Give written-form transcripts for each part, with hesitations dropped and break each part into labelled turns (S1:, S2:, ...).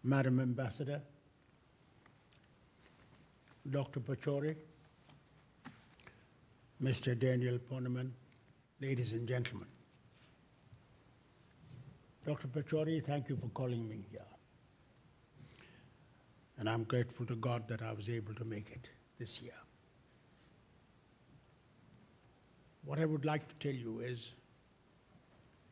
S1: Madam Ambassador, Dr. Pachauri, Mr. Daniel Poneman, ladies and gentlemen. Dr. Pachauri, thank you for calling me here. And I'm grateful to God that I was able to make it this year. What I would like to tell you is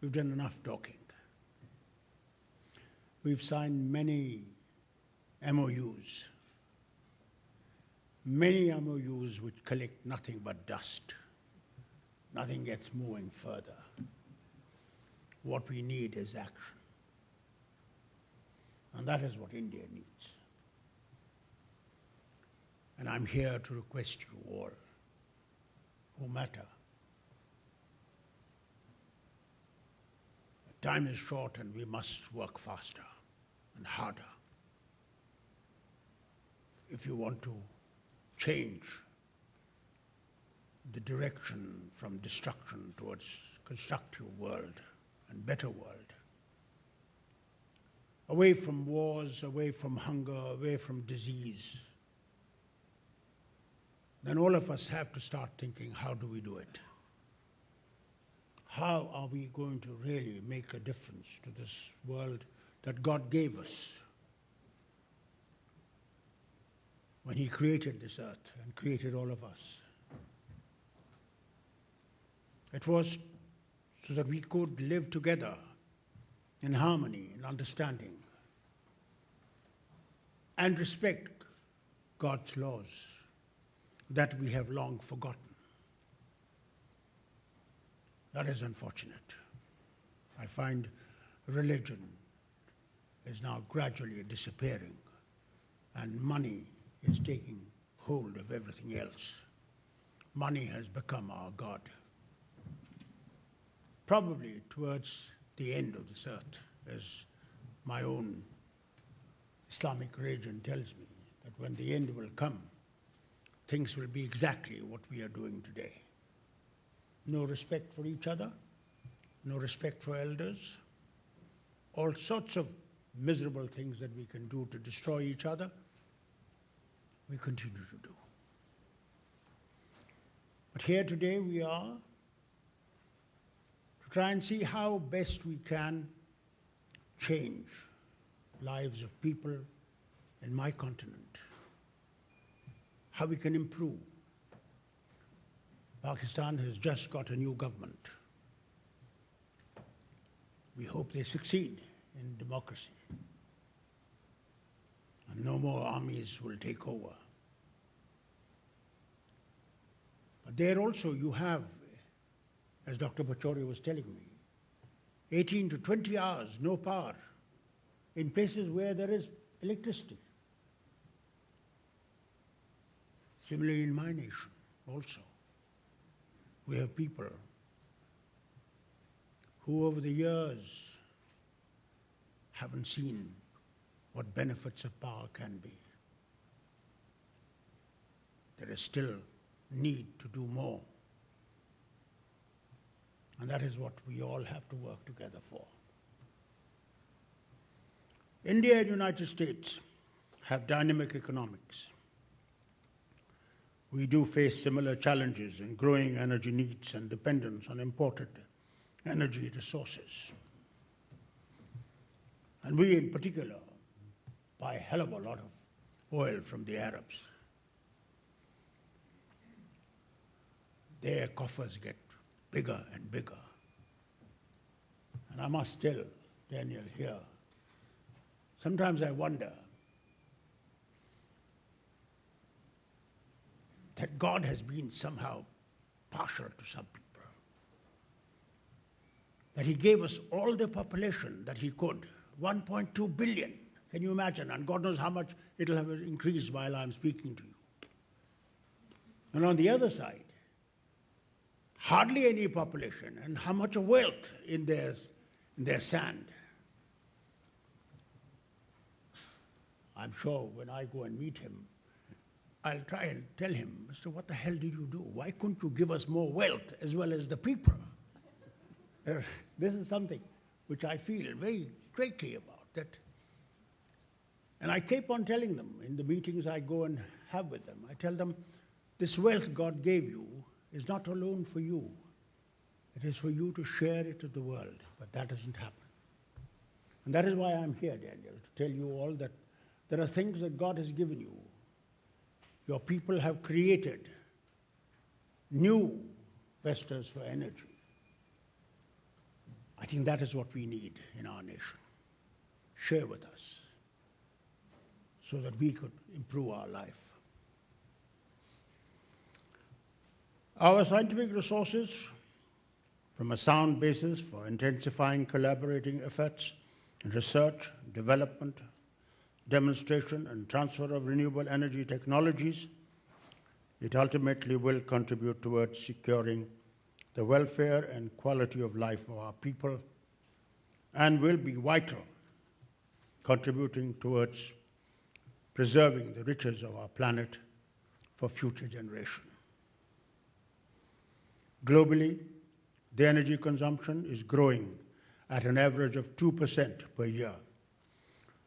S1: we've done enough talking. We've signed many MOUs which collect nothing but dust. Nothing gets moving further. What we need is action. And that is what India needs. And I'm here to request you all who matter. Time is short and we must work faster and harder if you want to change the direction from destruction towards constructive world and better world. Away from wars, away from hunger, away from disease. Then all of us have to start thinking, how do we do it? How are we going to really make a difference to this world that God gave us when He created this earth and created all of us? It was so that we could live together in harmony and understanding and respect God's laws that we have long forgotten. That is unfortunate. I find religion is now gradually disappearing and money is taking hold of everything else. Money has become our God. Probably towards the end of this earth, as my own Islamic religion tells me, that when the end will come, things will be exactly what we are doing today. No respect for each other, no respect for elders, all sorts of miserable things that we can do to destroy each other, we continue to do. But here today we are to try and see how best we can change lives of people in my continent, how we can improve. Pakistan has just got a new government. We hope they succeed in democracy. And no more armies will take over. But there also you have, as Dr. Pachauri was telling me, 18 to 20 hours, no power, in places where there is electricity. Similarly in my nation also. We have people who over the years haven't seen what benefits of power can be. There is still need to do more. And that is what we all have to work together for. India and United States have dynamic economics. We do face similar challenges in growing energy needs and dependence on imported energy resources. And we in particular buy a hell of a lot of oil from the Arabs. Their coffers get bigger and bigger. And I must tell Daniel here, sometimes I wonder that God has been somehow partial to some people. That He gave us all the population that He could, 1.2 billion. Can you imagine? And God knows how much it'll have increased while I'm speaking to you. And on the other side, hardly any population and how much of wealth in their sand. I'm sure when I go and meet him, I'll try and tell him, Mister, what the hell did you do? Why couldn't you give us more wealth as well as the people? This is something which I feel very greatly about, that And I keep on telling them in the meetings I go and have with them, I tell them, this wealth God gave you is not alone for you. It is for you to share it with the world, but that doesn't happen. And that is why I'm here, Daniel, to tell you all that there are things that God has given you. Your people have created new vestas for energy. I think that is what we need in our nation. Share with us so that we could improve our life. Our scientific resources, from a sound basis for intensifying collaborating efforts in research, development, demonstration, and transfer of renewable energy technologies, it ultimately will contribute towards securing the welfare and quality of life of our people and will be vital, contributing towards preserving the riches of our planet for future generations. Globally, the energy consumption is growing at an average of 2% per year,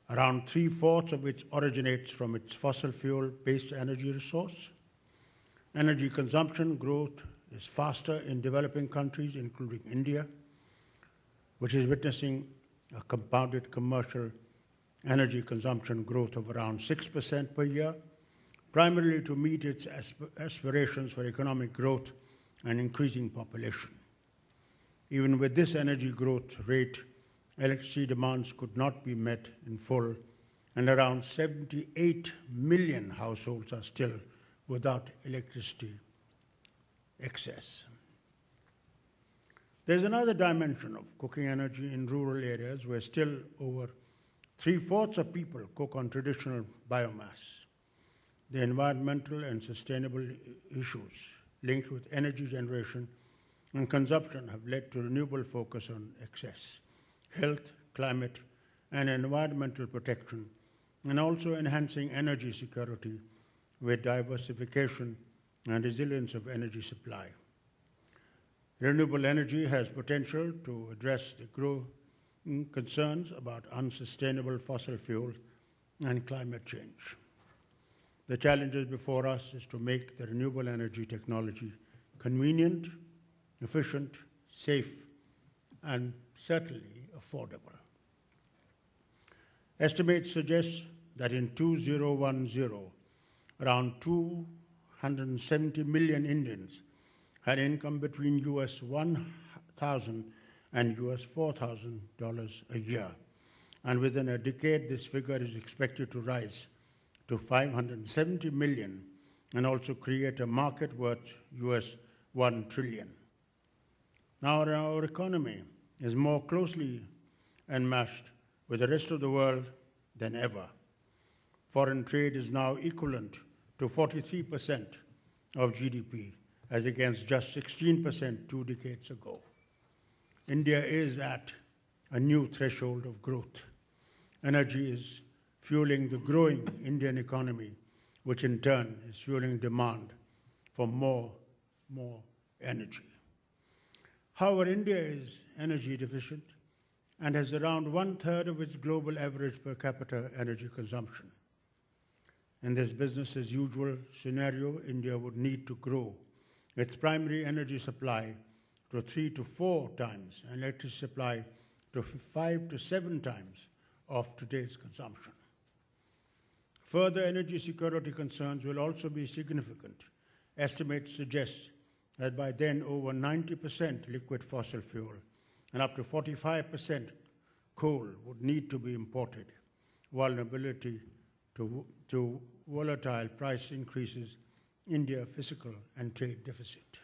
S1: around 3/4 of which originates from its fossil fuel-based energy resource. Energy consumption growth is faster in developing countries, including India, which is witnessing a compounded commercial energy consumption growth of around 6% per year, primarily to meet its aspirations for economic growth and increasing population. Even with this energy growth rate, electricity demands could not be met in full, and around 78 million households are still without electricity excess. There's another dimension of cooking energy in rural areas where still over 3/4 of people cook on traditional biomass. The environmental and sustainable issues linked with energy generation and consumption have led to renewable focus on access, health, climate, and environmental protection, and also enhancing energy security with diversification and resilience of energy supply. Renewable energy has potential to address the growing concerns about unsustainable fossil fuels and climate change. The challenges before us is to make the renewable energy technology convenient, efficient, safe, and certainly affordable. Estimates suggest that in 2010, around 270 million Indians had income between US $1,000 and US $4,000 a year. And within a decade, this figure is expected to rise to 570 million and also create a market worth US $1 trillion. Now our economy is more closely enmeshed with the rest of the world than ever. Foreign trade is now equivalent to 43% of GDP, as against just 16% 2 decades ago. India is at a new threshold of growth. Energy is fueling the growing Indian economy, which in turn is fueling demand for more energy. However, India is energy deficient and has around 1/3 of its global average per capita energy consumption. In this business as usual scenario, India would need to grow its primary energy supply to 3 to 4 times and electricity supply to 5 to 7 times of today's consumption. Further energy security concerns will also be significant. Estimates suggest that by then over 90% liquid fossil fuel and up to 45% coal would need to be imported. Vulnerability to volatile price increases, India fiscal and trade deficit.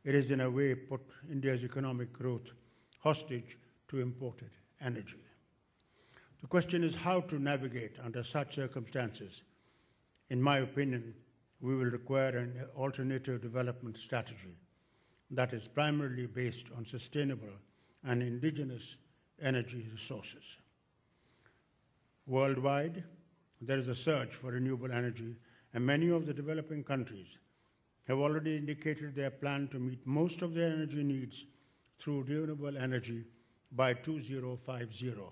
S1: It is in a way put India's economic growth hostage to imported energy. The question is how to navigate under such circumstances. In my opinion, we will require an alternative development strategy that is primarily based on sustainable and indigenous energy resources. Worldwide, there is a surge for renewable energy, and many of the developing countries have already indicated their plan to meet most of their energy needs through renewable energy by 2050.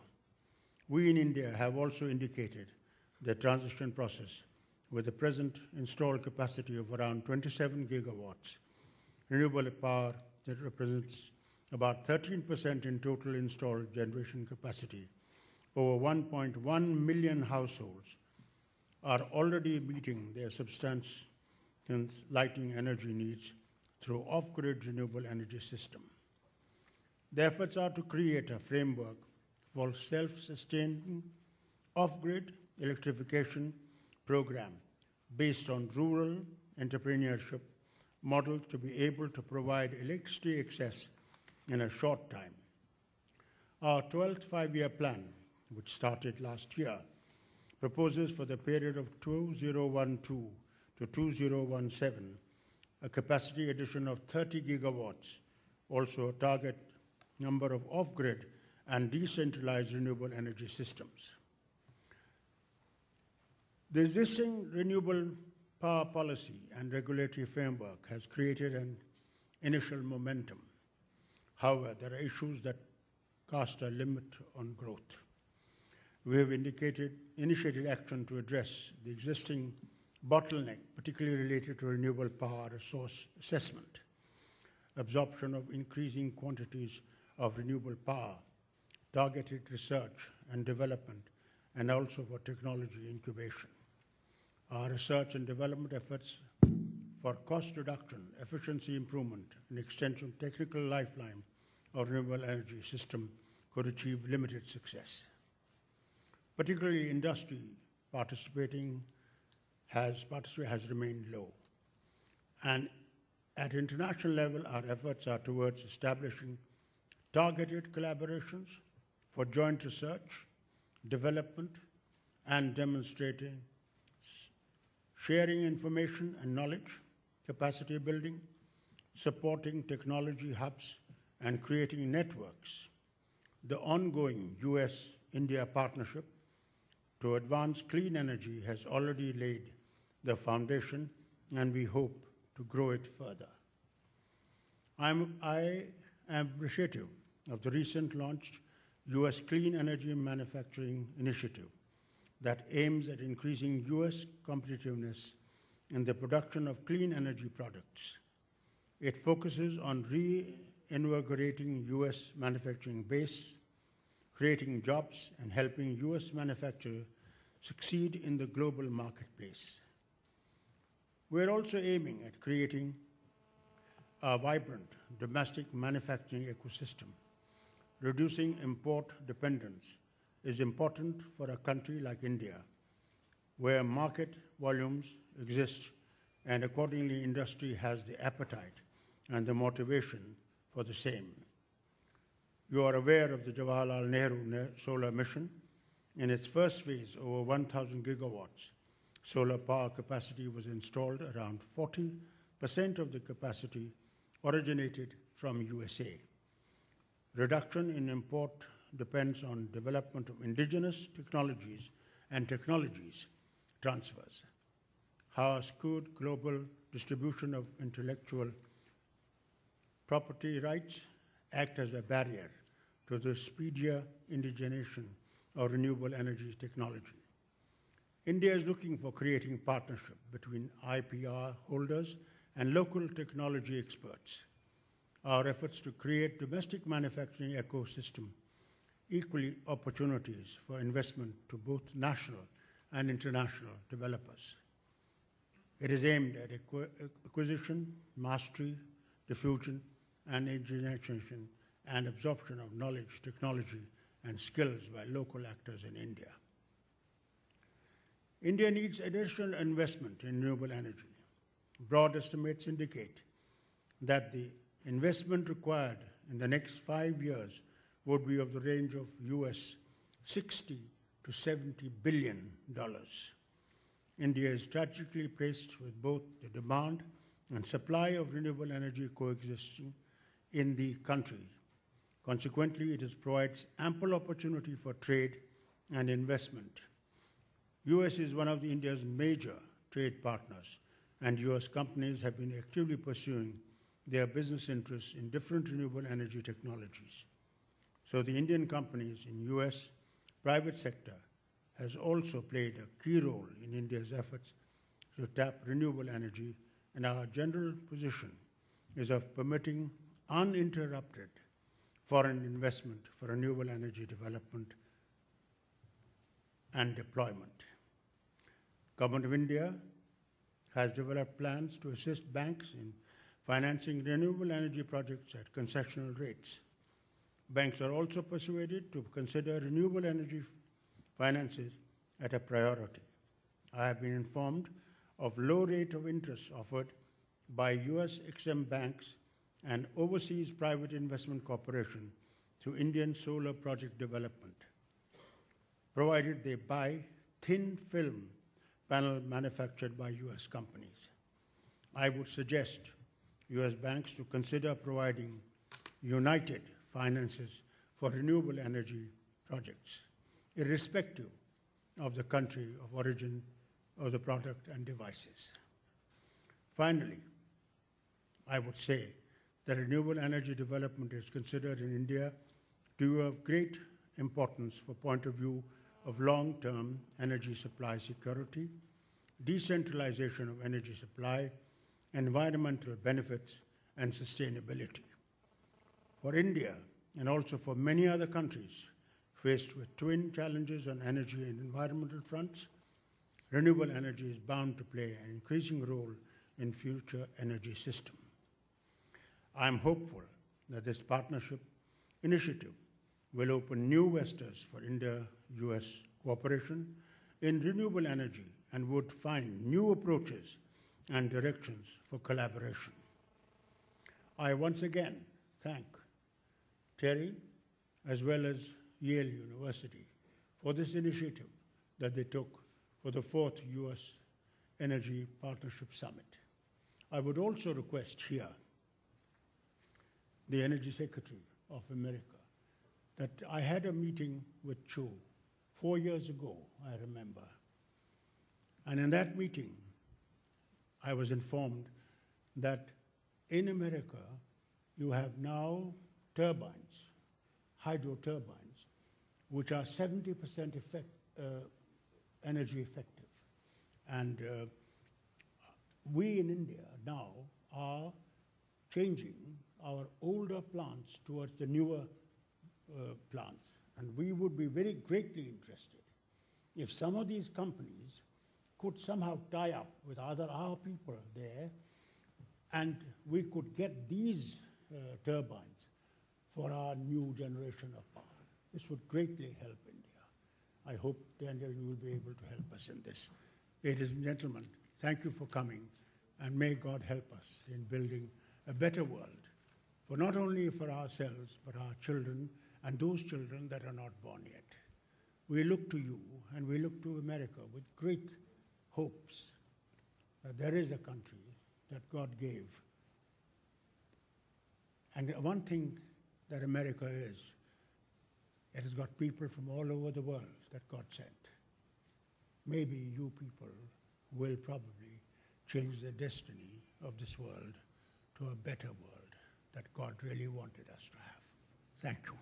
S1: We in India have also indicated the transition process with the present installed capacity of around 27 gigawatts. Renewable power that represents about 13% in total installed generation capacity. Over 1.1 million households are already meeting their substantial lighting energy needs through off-grid renewable energy system. The efforts are to create a framework for self-sustaining off-grid electrification program based on rural entrepreneurship models to be able to provide electricity access in a short time. Our 12th five-year plan, which started last year, proposes for the period of 2012 to 2017 a capacity addition of 30 gigawatts, also a target number of off-grid and decentralized renewable energy systems. The existing renewable power policy and regulatory framework has created an initial momentum. However, there are issues that cast a limit on growth. We have initiated action to address the existing bottleneck, particularly related to renewable power resource assessment, absorption of increasing quantities of renewable power, targeted research and development, and also for technology incubation. Our research and development efforts for cost reduction, efficiency improvement, and extension of technical lifeline of renewable energy system could achieve limited success. Particularly industry participation has remained low. And at international level, our efforts are towards establishing targeted collaborations for joint research, development, and demonstrating sharing information and knowledge, capacity building, supporting technology hubs, and creating networks. The ongoing U.S. India partnership to advance clean energy has already laid the foundation, and we hope to grow it further. I am appreciative of the recent launched U.S. Clean Energy Manufacturing Initiative that aims at increasing U.S. competitiveness in the production of clean energy products. It focuses on reinvigorating U.S. manufacturing base, creating jobs, and helping U.S. manufacturers succeed in the global marketplace. We're also aiming at creating a vibrant domestic manufacturing ecosystem. Reducing import dependence is important for a country like India, where market volumes exist and accordingly industry has the appetite and the motivation for the same. You are aware of the Jawaharlal Nehru solar mission. In its first phase, over 1,000 gigawatts solar power capacity was installed. Around 40% of the capacity originated from USA. Reduction in import depends on development of indigenous technologies and technologies transfers. How could global distribution of intellectual property rights act as a barrier to the speedier indigenization of renewable energy technology? India is looking for creating partnership between IPR holders and local technology experts. Our efforts to create domestic manufacturing ecosystem equally opportunities for investment to both national and international developers. It is aimed at acquisition, mastery, diffusion, and indigenization and absorption of knowledge, technology, and skills by local actors in India. India needs additional investment in renewable energy. Broad estimates indicate that the investment required in the next 5 years would be of the range of US 60 to $70 billion. India is strategically placed with both the demand and supply of renewable energy coexisting in the country. Consequently, it provides ample opportunity for trade and investment. US is one of India's major trade partners, and US companies have been actively pursuing their business interests in different renewable energy technologies. So the Indian companies in US private sector has also played a key role in India's efforts to tap renewable energy, and our general position is of permitting uninterrupted foreign investment for renewable energy development and deployment. Government of India has developed plans to assist banks in financing renewable energy projects at concessional rates. Banks are also persuaded to consider renewable energy finances at a priority. I have been informed of low rate of interest offered by U.S. banks and overseas private investment corporation to Indian solar project development, provided they buy thin film panel manufactured by U.S. companies. I would suggest U.S. banks to consider providing united finances for renewable energy projects, irrespective of the country of origin of the product and devices. Finally, I would say that renewable energy development is considered in India to be of great importance for point of view of long-term energy supply security, decentralization of energy supply, environmental benefits, and sustainability. For India, and also for many other countries faced with twin challenges on energy and environmental fronts, renewable energy is bound to play an increasing role in future energy system. I am hopeful that this partnership initiative will open new vistas for India-US cooperation in renewable energy and would find new approaches and directions for collaboration. I once again thank TERI as well as Yale University for this initiative that they took for the 4th U.S. Energy Partnership Summit. I would also request here the Energy Secretary of America that I had a meeting with Cho 4 years ago, I remember. And in that meeting, I was informed that in America, you have now turbines, hydro turbines, which are 70% energy effective. And we in India now are changing our older plants towards the newer plants. And we would be very greatly interested if some of these companies could somehow tie up with our people there, and we could get these turbines for our new generation of power. This would greatly help India. I hope, Daniel, you will be able to help us in this. Ladies and gentlemen, thank you for coming, and may God help us in building a better world, for not only for ourselves, but our children and those children that are not born yet. We look to you, and we look to America with great hopes that there is a country that God gave. And one thing that America is, it has got people from all over the world that God sent. Maybe you people will probably change the destiny of this world to a better world that God really wanted us to have. Thank you.